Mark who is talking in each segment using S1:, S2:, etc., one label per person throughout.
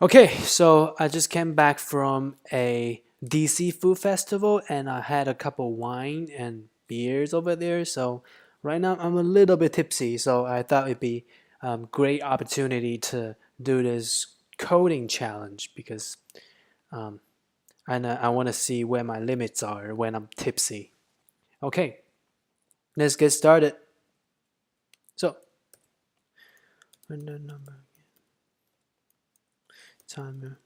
S1: Okay, so I just came back from a DC food festival and I had a couple wine and beers over there. So right now I'm a little bit tipsy, so I thought it'd be a great opportunity to do this coding challenge because um, I want to see where my limits are when I'm tipsy. Okay, let's get started. So, random number, timer,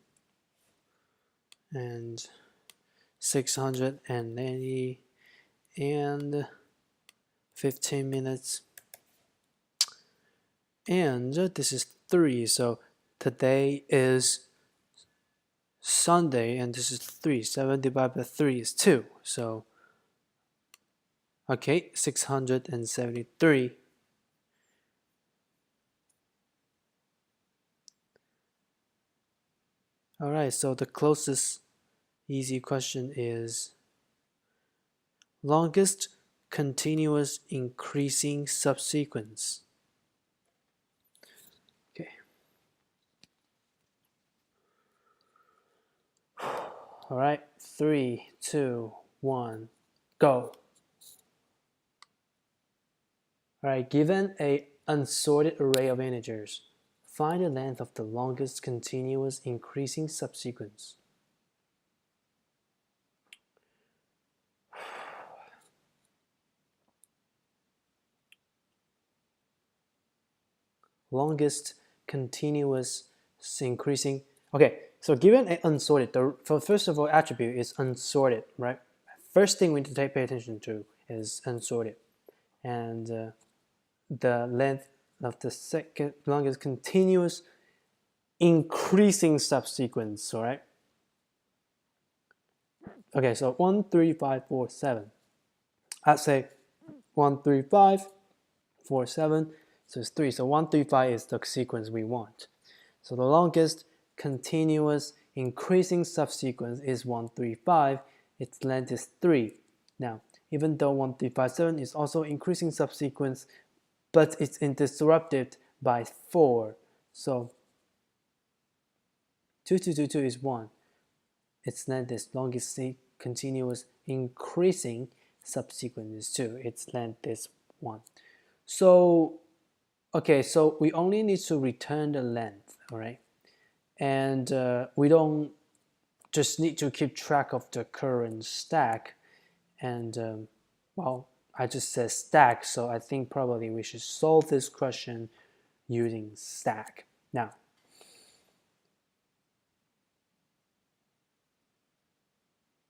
S1: and 680 and 15 minutes. And this is 3. So today is Sunday and this is 3. 7 divided by 3 is 2. So, okay, 673. All right, so the closest easy question is longest continuous increasing subsequence. Okay. All right, 3, 2, 1, go. All right, given a unsorted array of integers, find the length of the longest continuous increasing subsequence. Longest continuous increasing. Okay, so given an unsorted, the first of all attribute is unsorted, right? First thing we need to pay attention to is unsorted. And the length of the second longest continuous increasing subsequence, all right? Okay, so 1, 3, 5, 4, 7. I'd say 1, 3, 5, 4, 7. So it's 3. So 1, 3, 5 is the sequence we want. So the longest continuous increasing subsequence is 1, 3, 5. Its length is 3. Now, even though 1, 3, 5, 7 is also increasing subsequence, but it's interrupted by 4. So 2, 2, 2, 2 is 1. Its length is longest continuous increasing subsequence is 2. Its length is 1. So, okay, so we only need to return the length, all right? And we don't just need to keep track of the current stack. And, well, I just said stack, so I think probably we should solve this question using stack. Now,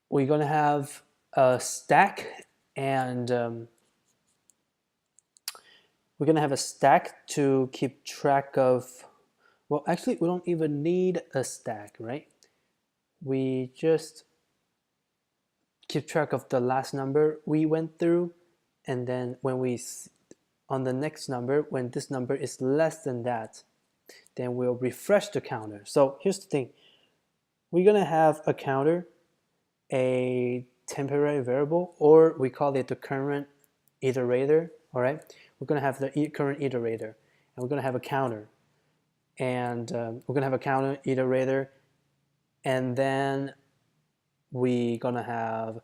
S1: we're going to have a stack and we're going to have a stack to keep track of, well, actually, we don't even need a stack, right? We just keep track of the last number we went through, and then when we, on the next number, when this number is less than that, then we'll refresh the counter. So here's the thing. We're going to have a counter, a temporary variable, or we call it the current iterator, all right? We're going to have the current iterator, and we're going to have a counter. And we're going to have a counter iterator, and then we're going to have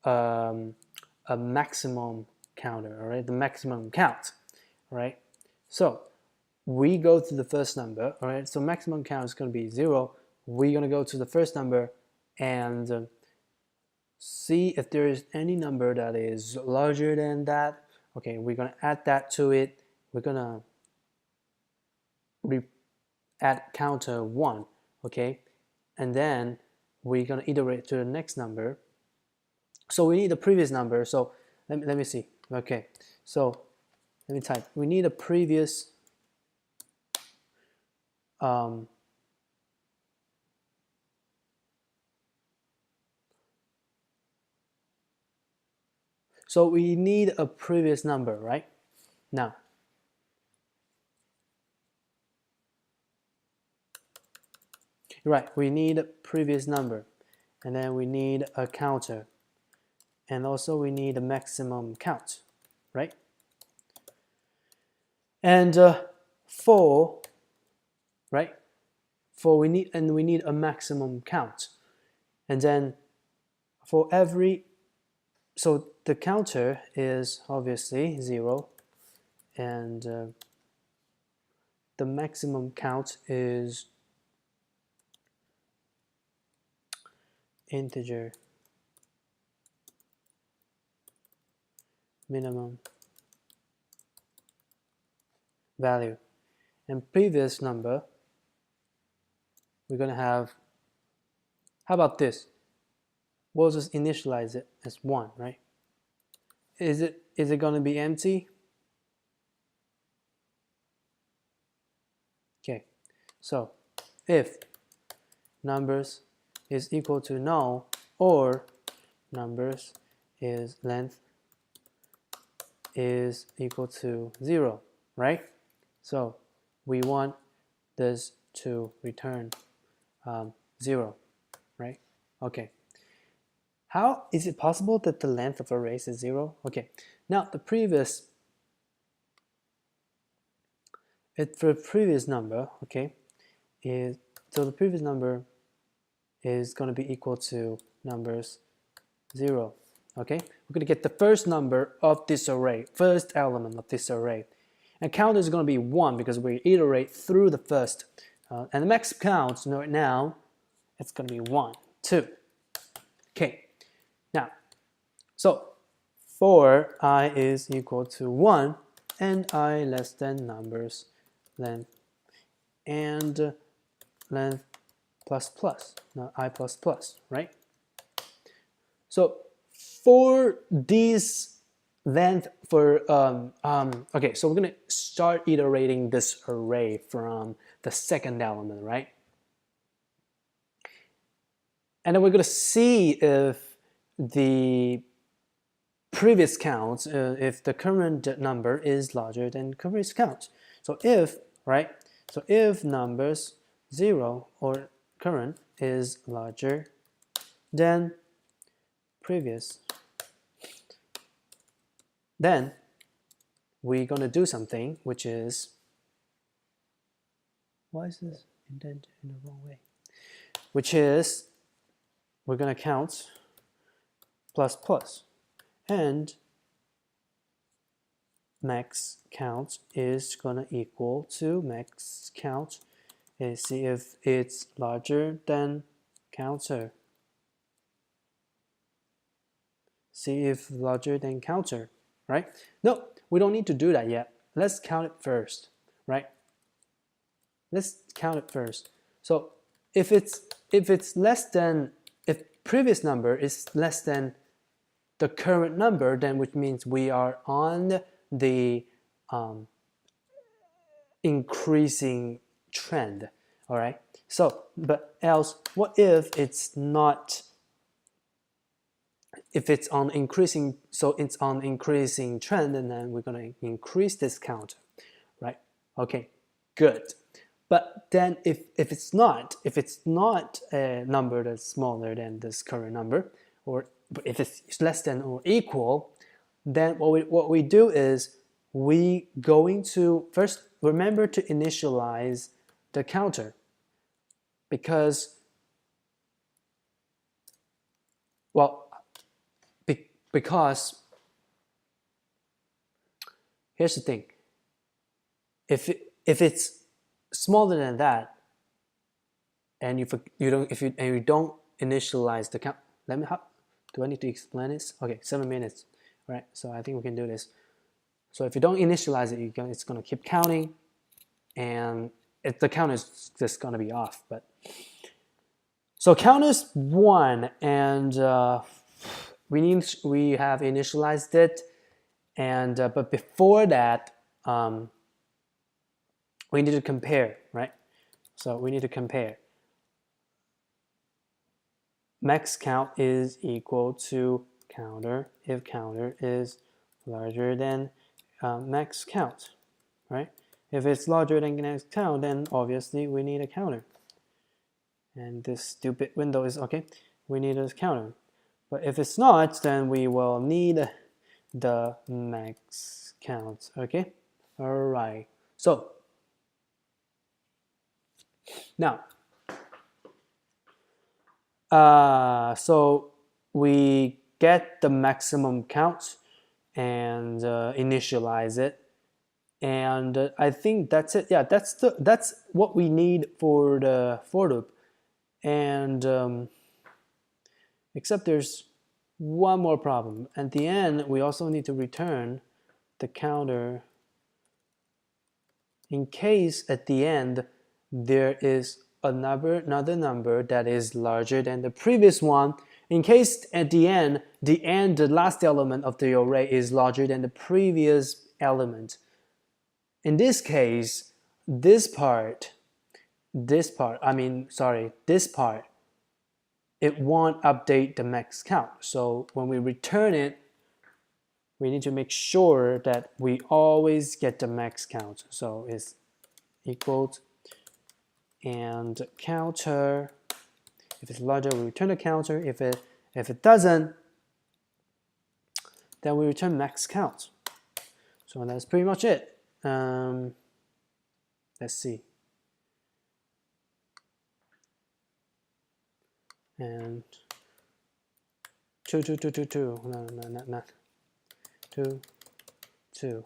S1: a maximum counter, all right? The maximum count, all right? So we go to the first number, all right? So maximum count is going to be 0. We're going to go to the first number and see if there is any number that is larger than that. Okay, we're going to add that to it. We're going to add counter 1, okay? And then we're going to iterate to the next number. So we need the previous number. So let me see. Okay, so let me type. We need a previous so we need a previous number, right? Now, right, we need a previous number, and then we need a counter, and also we need a maximum count, right? And 4, right? we need a maximum count, and then for every, so the counter is obviously 0, and the maximum count is integer minimum value, and previous number we're gonna have, how about this, we'll just initialize it as 1, right? Is it gonna be empty? Okay, so if numbers is equal to null, or numbers is length is equal to 0, right? So we want this to return 0, right? Okay. How is it possible that the length of arrays is 0? Okay. Now the previous, for the previous number, okay, is, so the previous number is going to be equal to numbers 0. Okay, we're going to get the first number of this array, first element of this array. And count is going to be 1 because we iterate through the first. And the max count right now, it's going to be 1, 2. Okay, now, so for I is equal to 1 and I less than numbers length and length plus plus, not I plus plus, right? So for these length for okay, so we're gonna start iterating this array from the second element, right? And then we're gonna see if the previous count, if the current number is larger than previous count. So if, right? So if numbers 0 or current is larger than previous, then we're going to do something, which is, why is this indented in the wrong way? Which is, we're going to count plus plus, and max count is going to equal to max count, and see if it's larger than counter. See if larger than counter, right? No, we don't need to do that yet. Let's count it first, right? Let's count it first. So if it's less than, if previous number is less than the current number, then which means we are on the increasing trend, all right? So, but else, what if it's not, if it's on increasing, so it's on increasing trend, and then we're going to increase this count, right? Okay, good. But then if it's not a number that's smaller than this current number, or if it's less than or equal, then what we do is we going to first remember to initialize the counter, because, well, because here's the thing, if it's smaller than that, and you don't initialize the count, let me, do I need to explain this? Okay, 7 minutes, right? So I think we can do this. So if you don't initialize it, it's going to keep counting, and the count is just going to be off. But so count is 1, and we have initialized it, and but before that, we need to compare, right? So we need to compare. Max count is equal to counter if counter is larger than max count, right? If it's larger than max count, then obviously we need a counter. And this stupid window is okay. We need a counter. But if it's not, then we will need the max count, okay? All right. So now So we get the maximum count and initialize it, and I think that's it. Yeah, that's what we need for the for loop, and except there's one more problem. At the end, we also need to return the counter in case at the end there is another number that is larger than the previous one. In case at the end, the last element of the array is larger than the previous element. In this case, this part, this part, it won't update the max count. So when we return it, we need to make sure that we always get the max count. So it's equals and counter. If it's larger, we return the counter. If it doesn't, then we return max count. So that's pretty much it. Let's see. And 2, 2, 2, 2, 2. No, not 2, 2.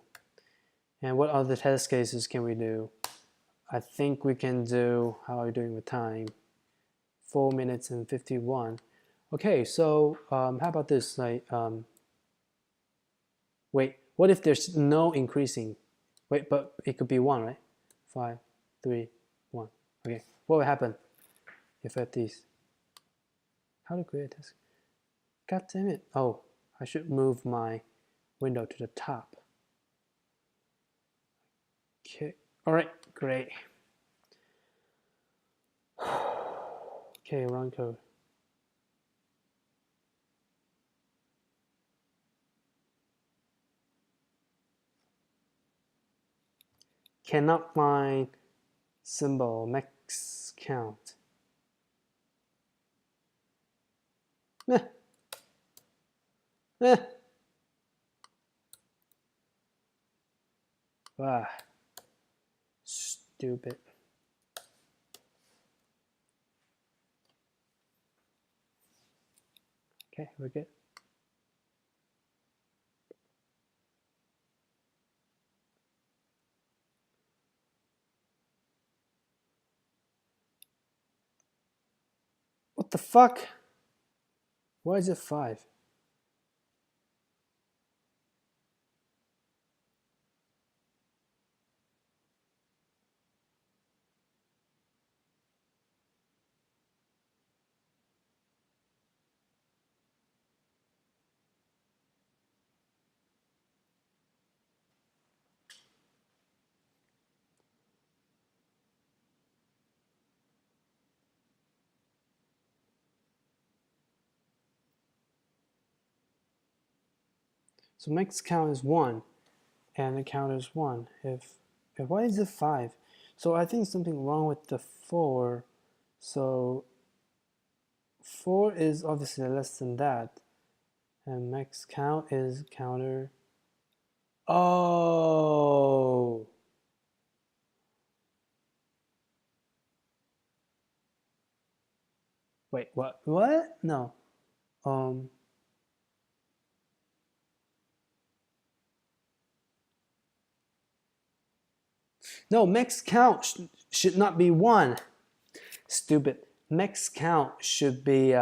S1: And what other test cases can we do? I think we can do, how are we doing with time? 4 minutes and 51. Okay, so how about this? Like, wait, what if there's no increasing? Wait, but it could be 1, right? 5, 3, 1. Okay, what will happen if at these? How to create a test? God damn it. Oh, I should move my window to the top. Okay, all right, great. Okay, run code. Cannot find symbol max count. Eh. Eh. Ah, stupid. Okay, we're good. What the fuck? Why is it 5? So max count is 1, and the count is 1. If why is it 5? So I think something wrong with the 4. So 4 is obviously less than that, and max count is counter. Oh. Wait, what? What? No. Um. No, max count should not be 1. Stupid. Max count should be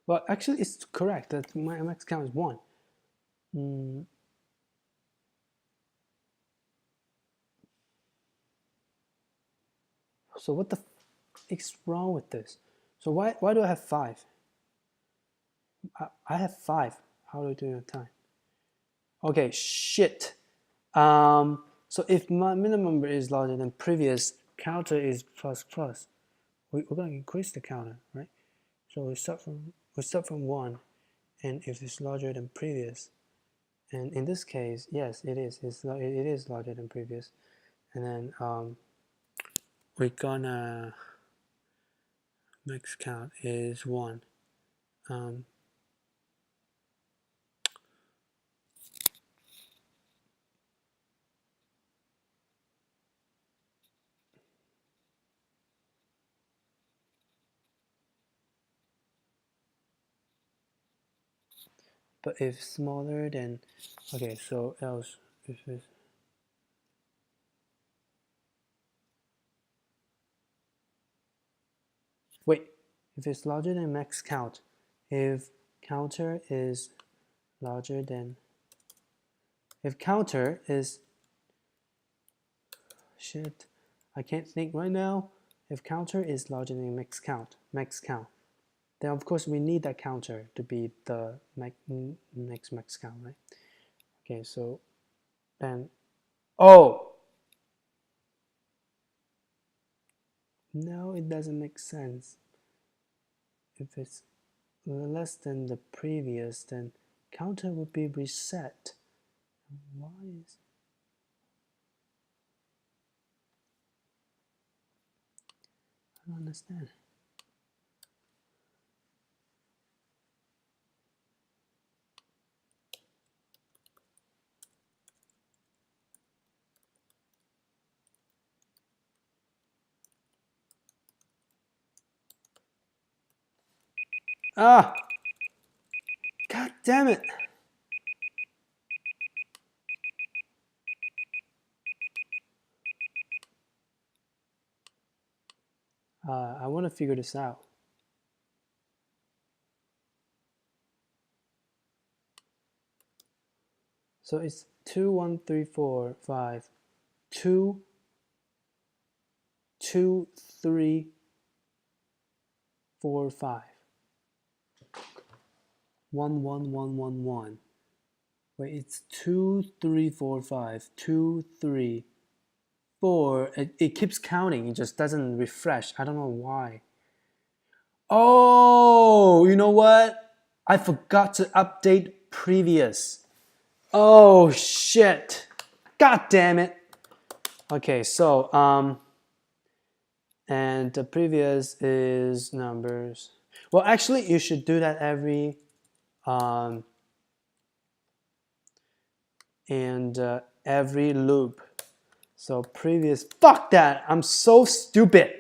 S1: well, actually, it's correct that my max count is 1. So what the is wrong with this? So why do I have 5? I have 5. How do I do the time? Okay, shit. So if my minimum number is larger than previous, counter is plus plus. We're going to increase the counter, right? So we start from 1, and if it's larger than previous, and in this case, yes, it is. It is larger than previous, and then we're gonna max count is 1. But if smaller than, okay, so else if it's, wait, if it's larger than max count, if counter is larger than, if counter is, shit, I can't think right now. If counter is larger than max count, then of course we need that counter to be the max count, right? Okay, so then, oh, no, it doesn't make sense. If it's less than the previous, then counter would be reset. Why is, I don't understand. Ah, god damn it. I want to figure this out. So it's 2, 1, 3, 4, 5, 2, 2, 3, 4, 5. 1, 1, 1, 1, 1. Wait, it's 2, 3, 4, 5, 2, 3, 4. It keeps counting, it just doesn't refresh. I don't know why. Oh, you know what? I forgot to update previous. Oh shit. God damn it. Okay, so and the previous is numbers. Well, actually you should do that every every loop. So previous, fuck that, I'm so stupid.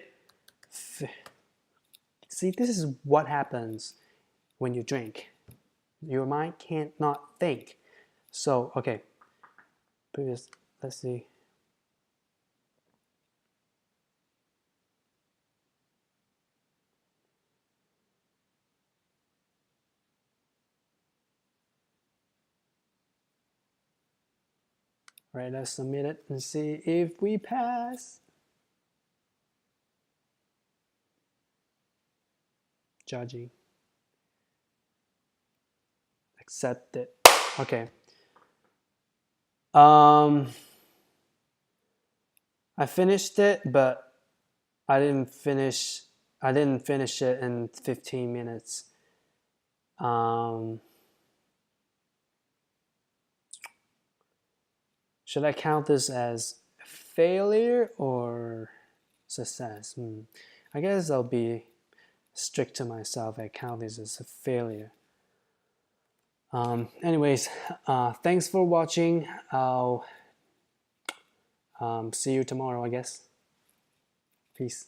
S1: See, this is what happens when you drink. Your mind can't not think. So, okay, previous, let's see. All right, let's submit it and see if we pass. Judging. Accept it. Okay. I finished it, but I didn't finish it in 15 minutes. Should I count this as failure or success? I guess I'll be strict to myself. I count this as a failure. Anyways, thanks for watching. I'll see you tomorrow, I guess. Peace.